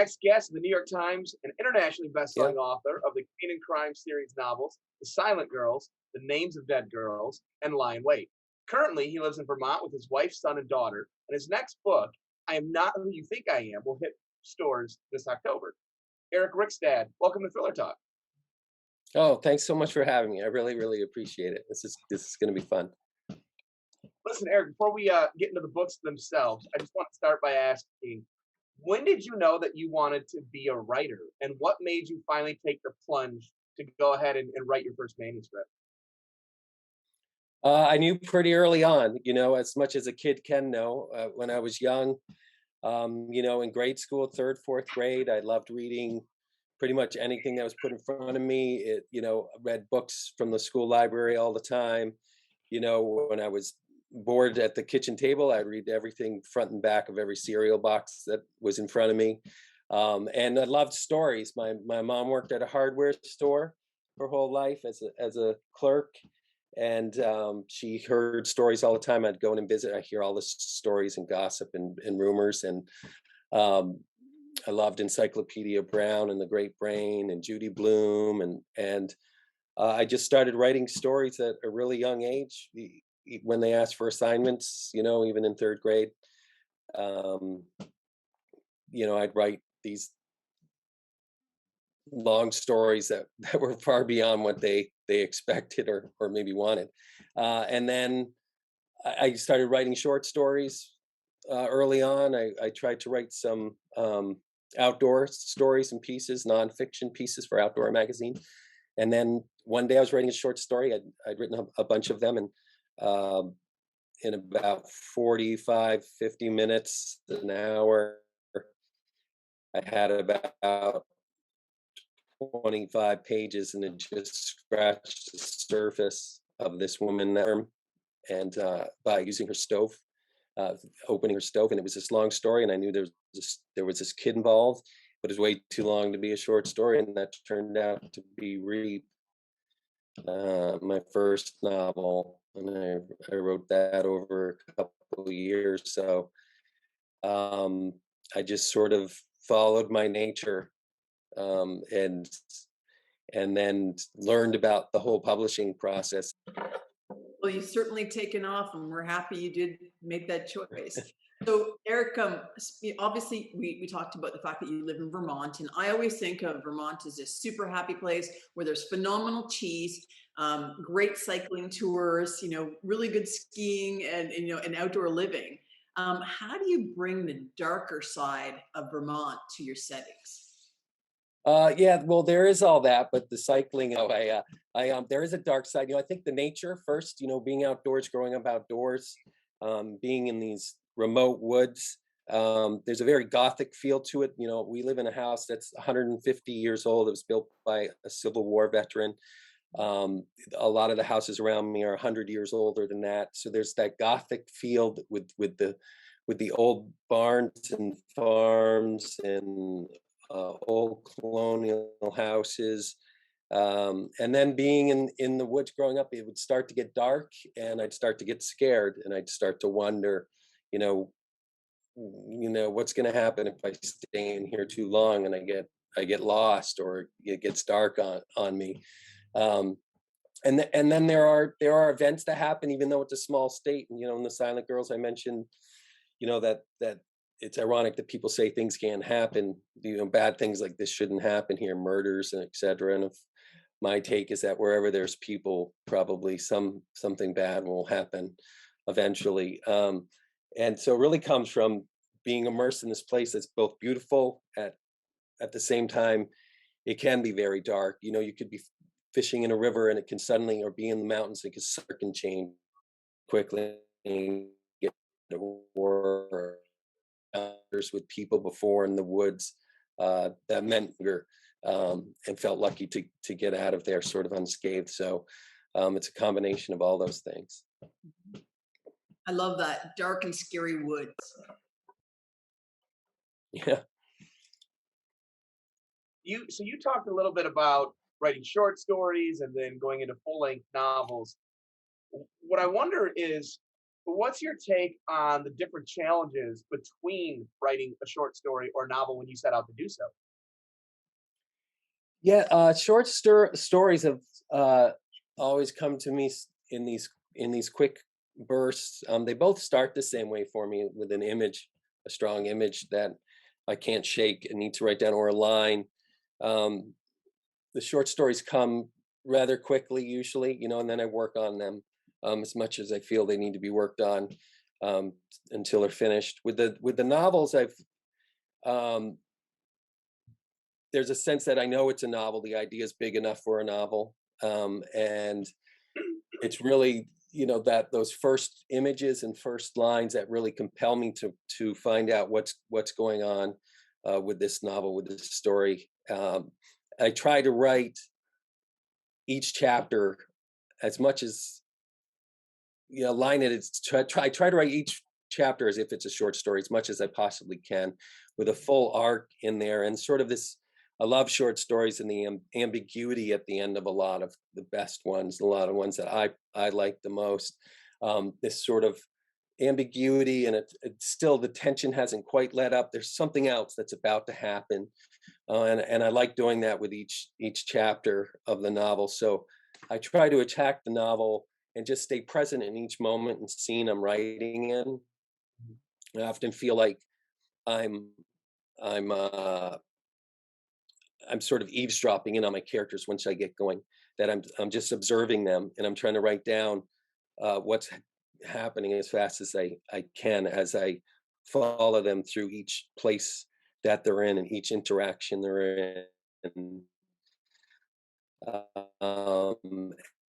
next guest is the New York Times and internationally Yeah. best-selling author of the Queen and Crime series novels, The Silent Girls, The Names of Dead Girls, and Lie in Wait. Currently, he lives in Vermont with his wife, son, and daughter, and his next book, I Am Not Who You Think I Am, will hit stores this October. Eric Rickstad, welcome to Thriller Talk. Oh, thanks so much for having me. I really, really appreciate it. This is going to be fun. Listen, Eric, before we get into the books themselves, I just want to start by asking, when did you know that you wanted to be a writer, and what made you finally take the plunge to go ahead and write your first manuscript? I knew pretty early on, as much as a kid can know. When I was young, in grade school, third, fourth grade, I loved reading pretty much anything that was put in front of me. Read books from the school library all the time. When I was bored at the kitchen table, I'd read everything front and back of every cereal box that was in front of me. And I loved stories. My mom worked at a hardware store her whole life as a clerk, and she heard stories all the time. I'd go in and visit. I hear all the stories and gossip and rumors, and um, I loved Encyclopedia Brown and The Great Brain and Judy Blume, and I just started writing stories at a really young age. When they asked for assignments, even in third grade, um, I'd write these long stories that were far beyond what they expected or maybe wanted. And then I started writing short stories early on. I tried to write some outdoor stories and pieces, nonfiction pieces for Outdoor Magazine. And then one day I was writing a short story. I'd written a bunch of them, and um, in about 45, 50 minutes, an hour, I had about 25 pages, and it just scratched the surface of this woman and by using her stove, uh, opening her stove, and it was this long story, and I knew there was this kid involved, but it was way too long to be a short story, and that turned out to be my first novel, and I wrote that over a couple of years. So um, I just sort of followed my nature, and then learned about the whole publishing process. Well, you've certainly taken off, and we're happy you did make that choice. So, Eric, obviously, we talked about the fact that you live in Vermont, and I always think of Vermont as a super happy place where there's phenomenal cheese, great cycling tours, really good skiing, and outdoor living. How do you bring the darker side of Vermont to your settings? Yeah, well, there is all that, but the cycling, there is a dark side. I think the nature first, being outdoors, growing up outdoors, being in these remote woods. There's a very gothic feel to it. We live in a house that's 150 years old. It was built by a Civil War veteran. A lot of the houses around me are 100 years older than that. So there's that gothic feel with the old barns and farms and old colonial houses. And then being in the woods growing up, it would start to get dark, and I'd start to get scared, and I'd start to wonder, you know, what's going to happen if I stay in here too long and I get lost, or it gets dark on me. Um, and then there are events that happen, even though it's a small state. And in the Silent Girls, I mentioned, that it's ironic that people say things can't happen. Bad things like this shouldn't happen here, murders and etc. And if my take is that wherever there's people, probably something bad will happen eventually. And so it really comes from being immersed in this place that's both beautiful at the same time. It can be very dark. You could be fishing in a river, and it can suddenly, or be in the mountains, it can change quickly. And get to war with people before in the woods, that meant and felt lucky to get out of there sort of unscathed. So it's a combination of all those things. I love that dark and scary woods. Yeah. You talked a little bit about writing short stories and then going into full-length novels. What I wonder is, But what's your take on the different challenges between writing a short story or novel when you set out to do so? Yeah, short stories have always come to me in these quick bursts. They both start the same way for me, with an image, a strong image that I can't shake and need to write down, or a line. Um, the short stories come rather quickly usually, and then I work on them as much as I feel they need to be worked on, um, until they're finished. With the novels, I've um, there's a sense that I know it's a novel. The idea is big enough for a novel, and it's really, that those first images and first lines that really compel me to find out what's going on with this novel, with this story. I try to write each chapter as much as, line it. It's try to write each chapter as if it's a short story, as much as I possibly can, with a full arc in there, and sort of this. I love short stories and the ambiguity at the end of a lot of the best ones, a lot of ones that I like the most. This sort of ambiguity, and it's still, the tension hasn't quite let up. There's something else that's about to happen, and I like doing that with each chapter of the novel. So I try to attack the novel and just stay present in each moment and scene I'm writing in. I often feel like I'm I'm uh, I'm sort of eavesdropping in on my characters once I get going. That I'm just observing them, and I'm trying to write down what's happening as fast as I can, as I follow them through each place that they're in and each interaction they're in. Um,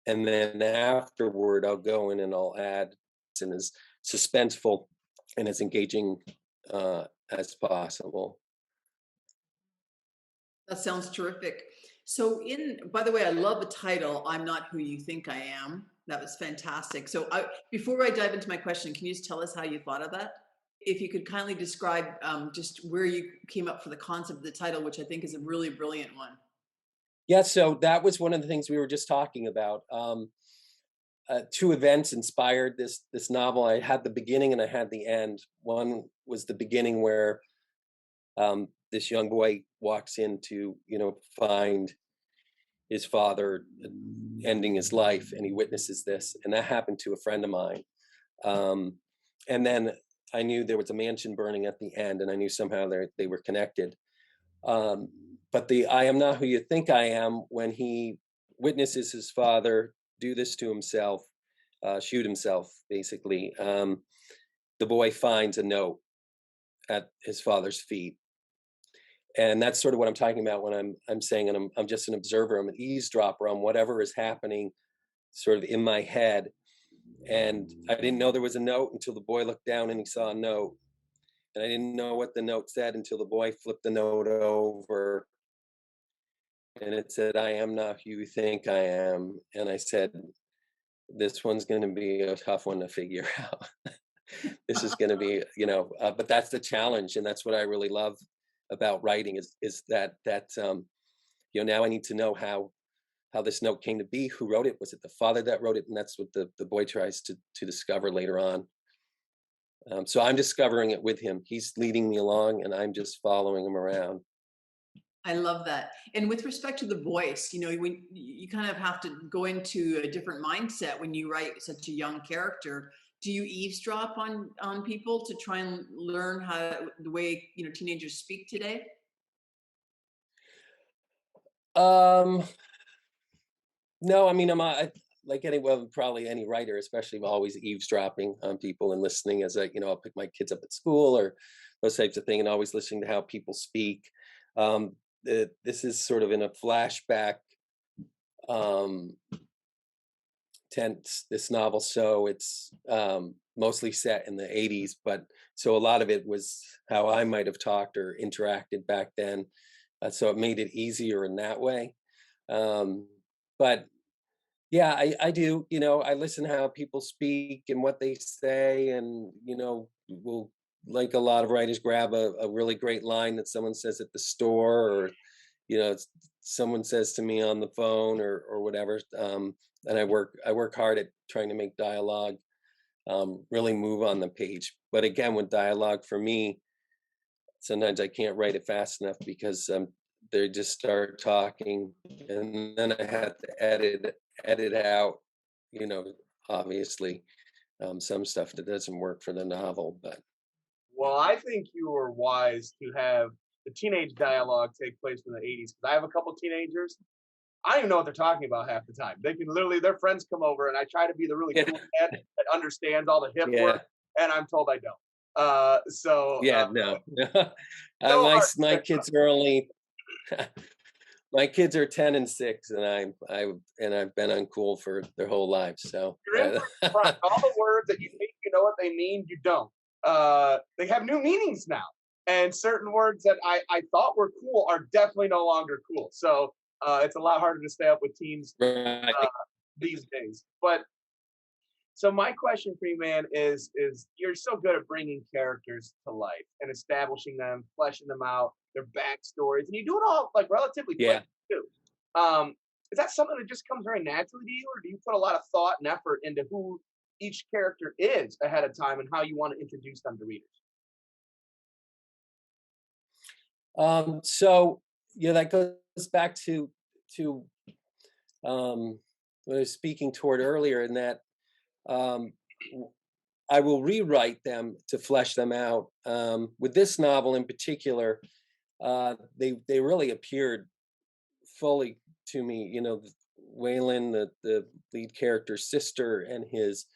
and then afterward, I'll go in and I'll add, and as suspenseful and as engaging as possible. That sounds terrific. So, by the way, I love the title, I'm Not Who You Think I Am. That was fantastic. So, before I dive into my question, can you just tell us how you thought of that? If you could kindly describe just where you came up for the concept of the title, which I think is a really brilliant one. Yeah, so that was one of the things we were just talking about. Two events inspired this novel. I had the beginning and I had the end. One was the beginning where this young boy walks in to find his father ending his life, and he witnesses this, and that happened to a friend of mine. Um, and then I knew there was a mansion burning at the end, and I knew somehow they were connected. Um, but the I am not who you think I am, when he witnesses his father do this to himself, shoot himself, basically. The boy finds a note at his father's feet, and that's sort of what I'm talking about when I'm saying, and I'm just an observer. I'm an eavesdropper on whatever is happening, sort of in my head. And I didn't know there was a note until the boy looked down and he saw a note, and I didn't know what the note said until the boy flipped the note over, and it said, "I am not who you think I am." And I said, "This one's going to be a tough one to figure out." This is going to be, but that's the challenge, and that's what I really love about writing, is that now I need to know how this note came to be, who wrote it. Was it the father that wrote it? And that's what the boy tries to discover later on. So I'm discovering it with him. He's leading me along, and I'm just following him around. I love that. And with respect to the voice, when you kind of have to go into a different mindset when you write such a young character, do you eavesdrop on people to try and learn the way teenagers speak today? Um, no, I mean, like probably any writer, especially, I'm always eavesdropping on people and listening, as I'll pick my kids up at school or those types of thing, and always listening to how people speak. Um, this is sort of in a flashback um, tense, this novel, so it's mostly set in the 80s, but so a lot of it was how I might have talked or interacted back then, so it made it easier in that way. Um, but yeah, I do. I listen to how people speak and what they say, and will, like a lot of writers, grab a really great line that someone says at the store, or someone says to me on the phone, or whatever. And I work hard at trying to make dialogue really move on the page. But again, with dialogue, for me, sometimes I can't write it fast enough because they just start talking, and then I have to edit out, you know, obviously some stuff that doesn't work for the novel. But Well, I think you were wise to have the teenage dialogue take place in the 80s because I have a couple teenagers. I don't even know what they're talking about half the time. They can literally, their friends come over and I try to be the really yeah, cool dad that understands all the hip work, yeah, and I'm told I don't. So no, no my hard my feelings. kids are only my kids are 10 and 6, and I've been uncool for their whole lives. So You're in for a surprise. All the words that you think you know what they mean, you don't. They have new meanings now. And certain words that I thought were cool are definitely no longer cool. So it's a lot harder to stay up with teens uh, right, these days. But so my question for you, man, is you're so good at bringing characters to life and establishing them, fleshing them out, their backstories, and you do it all like relatively quick yeah. too. Um, is that something that just comes very naturally to you, or do you put a lot of thought and effort into who each character is ahead of time and how you want to introduce them to readers? So yeah, that goes back to what I was speaking toward earlier, in that um, w- I will rewrite them to flesh them out. With this novel in particular, they really appeared fully to me. You know, Waylon, the lead character's sister, and his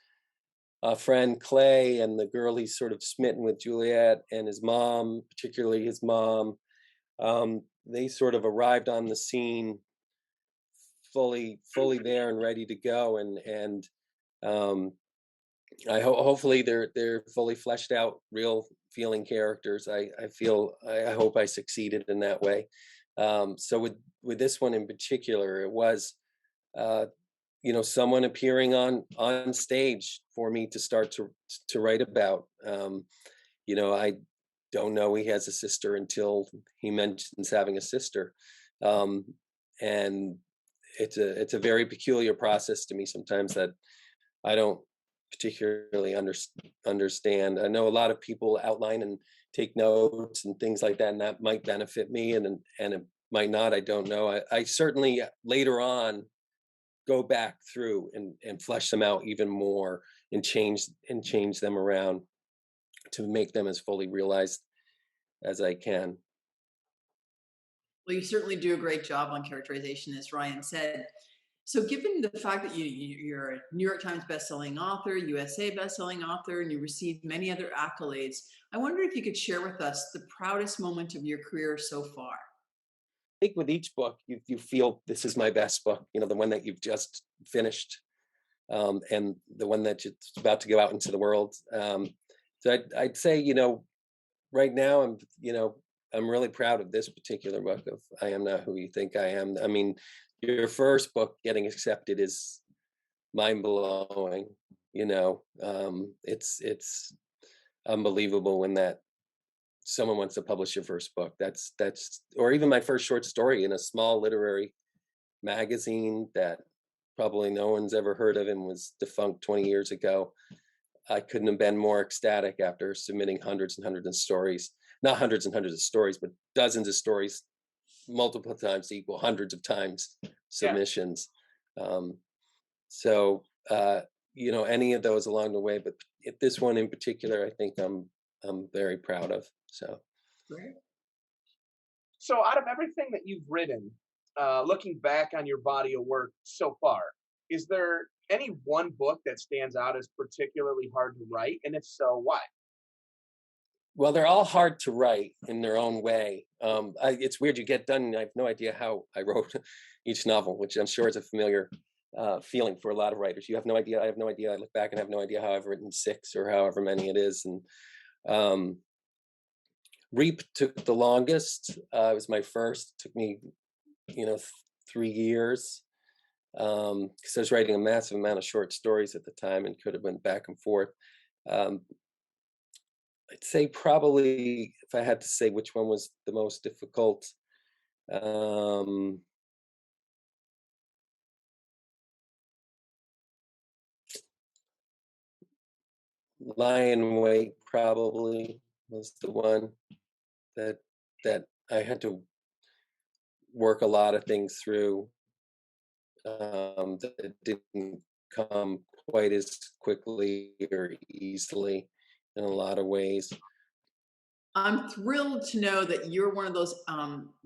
friend Clay, and the girl he's sort of smitten with, Juliet, and his mom, particularly his mom. They sort of arrived on the scene fully there and ready to go, and um, hopefully they're fully fleshed out, real feeling characters. I feel I hope I succeeded in that way. So with this one in particular, it was uh, you know, someone appearing on stage for me to start to write about. You know, I don't know he has a sister until he mentions having a sister, um, and it's a very peculiar process to me sometimes that I don't particularly understand. I know a lot of people outline and take notes and things like that, and that might benefit me, and it might not. I don't know. I certainly later on go back through and flesh them out even more, and change them around to make them as fully realized as I can. Well, you certainly do a great job on characterization, as Ryan said. So, given the fact that you're a New York Times bestselling author, USA bestselling author, and you received many other accolades, I wonder if you could share with us the proudest moment of your career so far. I think with each book, you feel this is my best book. You know, the one that you've just finished, and the one that it's about to go out into the world. So I'd say, you know, right now I'm really proud of this particular book of I Am Not Who You Think I Am. I mean, your first book getting accepted is mind blowing. You know, it's unbelievable when that someone wants to publish your first book. That's or even my first short story in a small literary magazine that probably no one's ever heard of and was defunct 20 years ago. I couldn't have been more ecstatic after submitting hundreds and hundreds of stories. Not hundreds and hundreds of stories, but dozens of stories, multiple times to equal hundreds of times Yeah. submissions. Um, so you know, any of those along the way, but this one in particular, I think I'm very proud of. So Great. So out of everything that you've written, looking back on your body of work so far, is there any one book that stands out as particularly hard to write? And if so, why? well, they're all hard to write in their own way. It's weird. You get done, and I have no idea how I wrote each novel, which I'm sure is a familiar feeling for a lot of writers. You have no idea. I have no idea. I look back and have no idea how I've written six or however many it is. And um, Reap took the longest. It was my first. Took me, you know, 3 years because I was writing a massive amount of short stories at the time and could have went back and forth. Um, I'd say probably if I had to say which one was the most difficult, um, Lion Weight probably was the one that I had to work a lot of things through, that it didn't come quite as quickly or easily in a lot of ways. I'm thrilled to know that you're one of those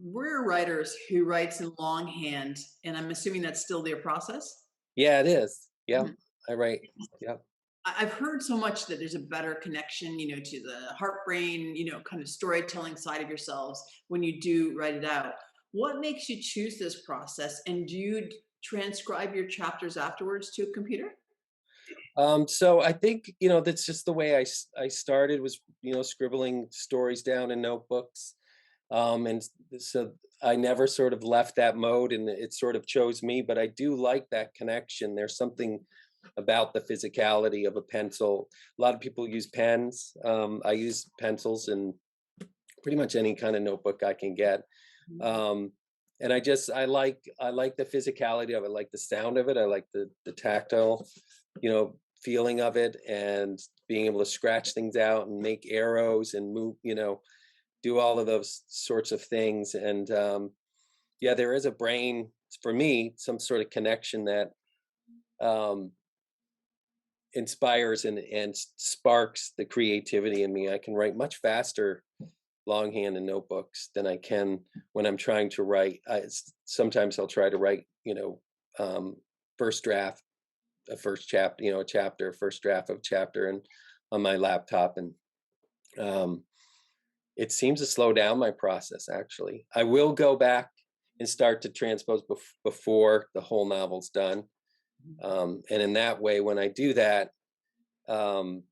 rare writers who writes in longhand, and I'm assuming that's still your process. Yeah, it is. Yeah, Mhm. I write. Yeah. I've heard so much that there's a better connection, to the heart brain, kind of storytelling side of yourselves when you do write it out. What makes you choose this process? And do you transcribe your chapters afterwards to a computer? So I think, that's just the way I started was, scribbling stories down in notebooks. So I never sort of left that mode and it sort of chose me, but I do like that connection. There's something about the physicality of a pencil. A lot of people use pens. I use pencils in pretty much any kind of notebook I can get. Um, and I like the physicality of it, I like the sound of it, I like the tactile, feeling of it, and being able to scratch things out and make arrows and move, do all of those sorts of things. And yeah, there is a brain for me, some sort of connection that um, inspires and sparks the creativity in me. I can write much faster longhand in notebooks than I can when I'm trying to write. Sometimes I'll try to write, first draft, a first chapter, a chapter, first draft of chapter, and on my laptop, and um, it seems to slow down my process. Actually, I will go back and start to transpose before the whole novel's done, and in that way, when I do that, um,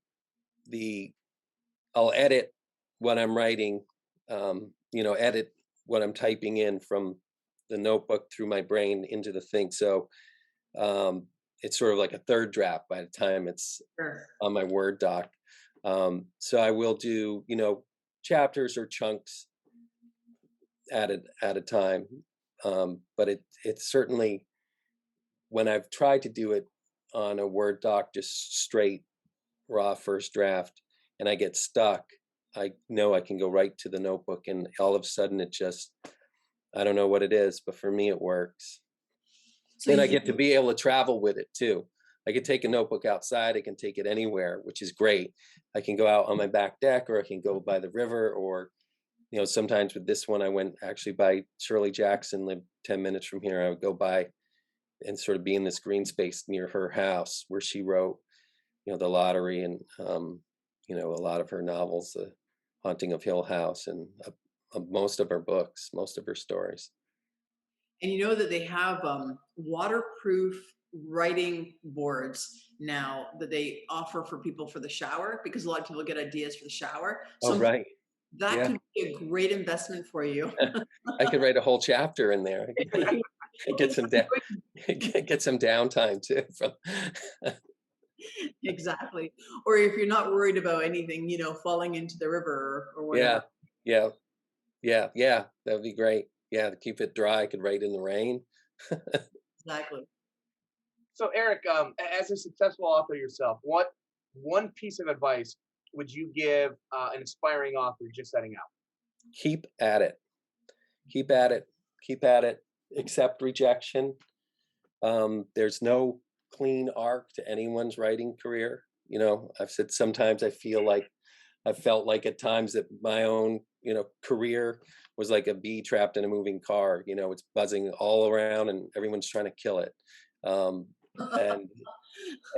the I'll edit what I'm writing, edit what I'm typing in from the notebook through my brain into the thing. So um, it's sort of like a third draft by the time it's Sure. on my Word doc. So I will do, chapters or chunks at a time. But it's certainly when I've tried to do it on a Word doc, just straight raw first draft, and I get stuck, I know I can go right to the notebook, and all of a sudden it just, I don't know what it is, but for me it works. So And I you get to be able to travel with it too. I can take a notebook outside, I can take it anywhere, which is great. I can go out on my back deck, or I can go by the river, or sometimes with this one I went actually by Shirley Jackson, lived 10 minutes from here. I would go by and sort of be in this green space near her house where she wrote, The Lottery, and a lot of her novels, The Haunting of Hill House, and most of her books, most of her stories. and you know that they have waterproof writing boards now that they offer for people for the shower, because a lot of people get ideas for the shower. Oh, So right. that Yeah. could be a great investment for you. I could write a whole chapter in there. Get some get some downtime too from Exactly. Or if you're not worried about anything, falling into the river or yeah, whatever. yeah, yeah, that would be great. Yeah, to keep it dry, I could write in the rain. Exactly. So, Eric, as a successful author yourself, what one piece of advice would you give an aspiring author just setting out? Keep at it. Keep at it. Keep at it. Accept rejection. There's no clean arc to anyone's writing career. I've said sometimes I felt like at times that my own, career was like a bee trapped in a moving car. It's buzzing all around and everyone's trying to kill it. Um, and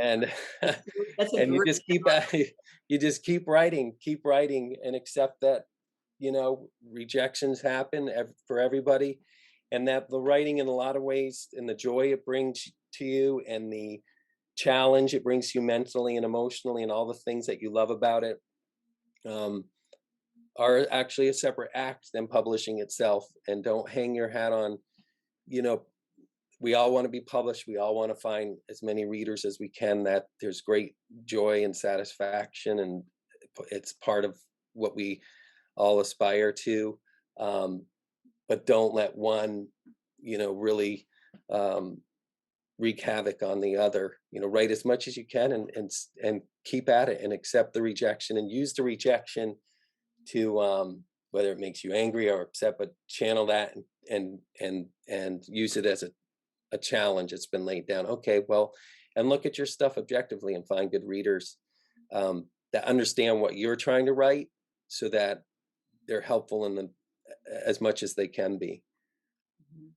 and That's a and you great. just keep at you just keep writing, and accept that rejections happen for everybody, and that the writing, in a lot of ways, and the joy it brings to you, and the challenge it brings you mentally and emotionally, and all the things that you love about it, um, are actually a separate act than publishing itself. And don't hang your hat on, you know we all want to be published, we all want to find as many readers as we can. That there's great joy and satisfaction, and it's part of what we all aspire to. um, but don't let one really um, wreak havoc on the other. Write as much as you can, and keep at it, and accept the rejection, and use the rejection to, whether it makes you angry or upset, but channel that, and use it as a challenge. It's been laid down. Okay, well, and look at your stuff objectively, and find good readers that understand what you're trying to write, so that they're helpful in the as much as they can be. Mhm.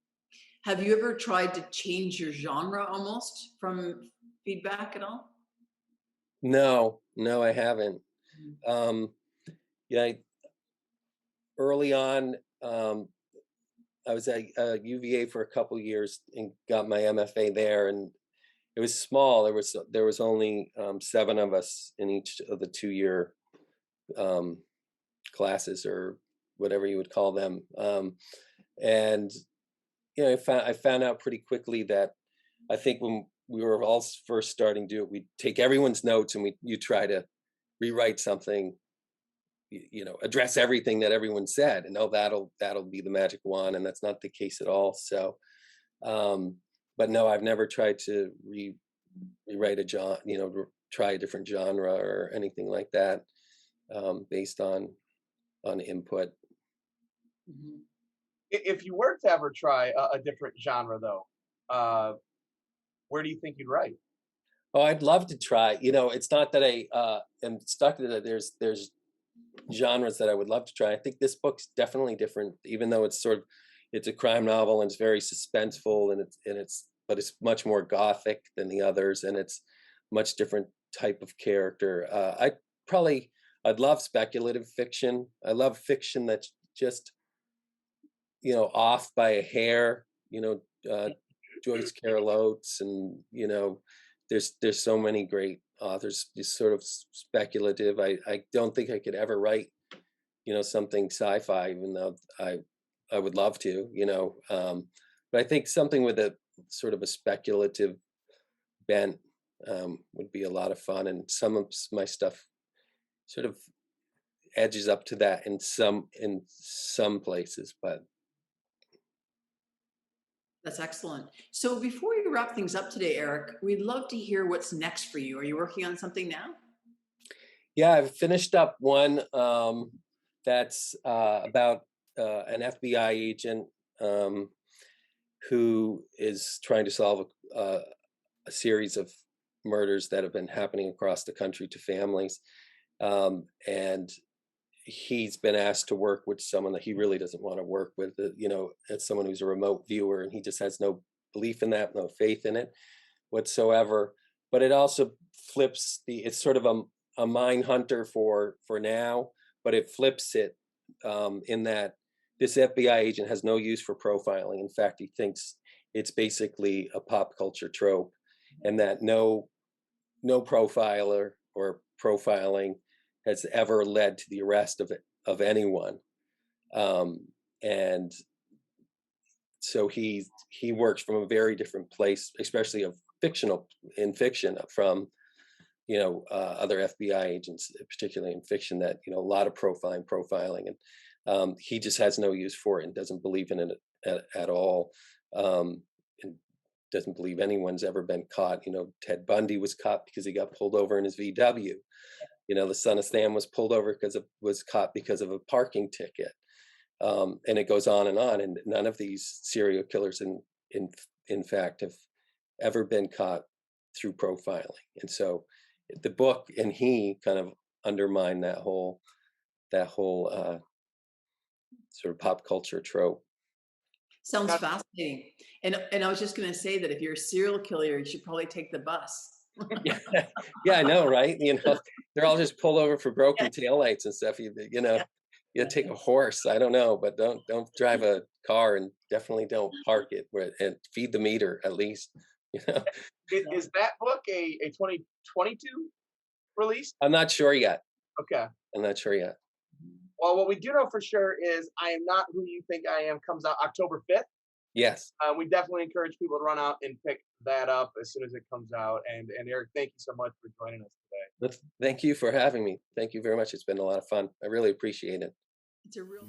Have you ever tried to change your genre almost from feedback at all? No, no, I haven't. Mhm. Um, yeah, early on, I was at UVA for a couple years and got my MFA there, and it was small. There was only 7 of us in each of the 2-year um, classes, or whatever you would call them. And I found out pretty quickly that, I think when we were all first starting to do it, we take everyone's notes, and you try to rewrite something, address everything that everyone said, and oh, that'll be the magic wand, and that's not the case at all. So, um, but no, I've never tried to rewrite a genre, try a different genre or anything like that, based on input. Mhm. If you were to ever try a different genre, though, uh, where do you think you'd write? Oh, I'd love to try. It's not that I am stuck to that. There's genres that I would love to try. I think this book's definitely different, even though it's a crime novel, and it's very suspenseful, but it's much more gothic than the others, and it's much different type of character. I'd love speculative fiction. I love fiction that's just, off by a hair. Joyce Carol Oates, and there's so many great authors. Just sort of speculative. I don't think I could ever write, something sci-fi, even though I would love to, but I think something with a sort of a speculative bent would be a lot of fun, and some of my stuff sort of edges up to that in some places, but That's excellent. So before we wrap things up today, Eric, we'd love to hear what's next for you. Are you working on something now? yeah, I've finished up one that's about an FBI agent um, who is trying to solve a series of murders that have been happening across the country to families. And he's been asked to work with someone that he really doesn't want to work with, as someone who's a remote viewer, and he just has no belief in that, no faith in it whatsoever. But it also flips it's sort of a mind hunter for now, but it flips it, in that this FBI agent has no use for profiling. In fact, he thinks it's basically a pop culture trope, and that no profiler or profiling has ever led to the arrest of anyone. And so he works from a very different place, especially in fiction, from other FBI agents, particularly in fiction, that a lot of profiling, and he just has no use for it and doesn't believe in it at all. And doesn't believe anyone's ever been caught. Ted Bundy was caught because he got pulled over in his VW. The son of Sam was caught because of a parking ticket. And it goes on, and none of these serial killers, in fact, have ever been caught through profiling. And so, the book and he kind of undermine that whole sort of pop culture trope. Sounds Now, fascinating. And I was just going to say that if you're a serial killer, you should probably take the bus. Yeah, yeah, I know, right? They're all just pulled over for Yeah, broken taillights and stuff. yeah, You take a horse. I don't know, but don't drive a car, and definitely don't park it and feed the meter at least. You know, yeah. is that book a 2022 release? I'm not sure yet. Okay. I'm not sure yet. Well, what we do know for sure is I Am Not Who You Think I Am comes out October 5th. Yes. We definitely encourage people to run out and pick that up as soon as it comes out. And Eric, thank you so much for joining us today. Thank you for having me. Thank you very much. It's been a lot of fun. I really appreciate it. It's a real